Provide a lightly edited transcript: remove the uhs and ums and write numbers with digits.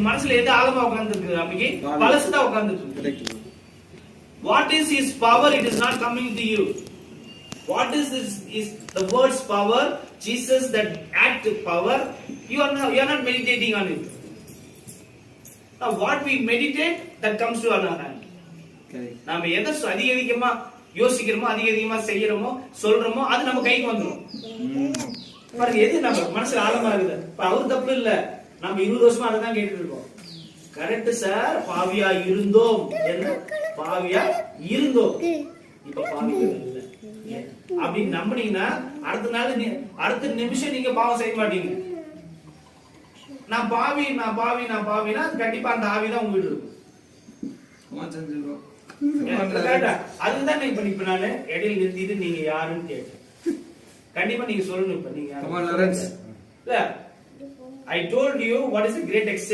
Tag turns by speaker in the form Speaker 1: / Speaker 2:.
Speaker 1: மனசுல எது ஆழமா உட்கார்ந்துருக்கு? அப்படியே பழசுதான் உட்கார்ந்துருக்கு. What is his power? It is not coming to you. What is this? Is the word's power? Jesus, that act power. You are not meditating on it. Now what we meditate, that comes to our hand. நாம எதை அதிகமா யோசிக்கிறோமோ, அதிகமா செய்யறோமோ, சொல்றோமோ, அது நம்ம கைக்கு வந்துடும். பாருங்க, எது நம்ம மனசுல ஆழமா இருக்குது. அவரு தப்பு இல்ல, நம்ம 20 வருஷமா அதான் கேட்டுட்டு இருக்கோம். கரெக்ட் சார், பாவியா இருந்தோம். என்ன பாவியா இருந்தோம், இப்ப பாவிகள் இல்ல அப்படின்னு நம்பினீங்கன்னா அடுத்த நிமிஷம் நீங்க பாவம் செய்ய மாட்டீங்க. நான் பாவினா கண்டிப்பா அந்த ஆவிதான் உங்க வீட்டு இருக்கும். அதுதான் இப்ப நானு இடையில நிறுத்திட்டு நீங்க யாருன்னு கேட்டேன். கண்டிப்பா நீங்க சொல்லணும். இப்ப நீங்க I told you what is the great exchange.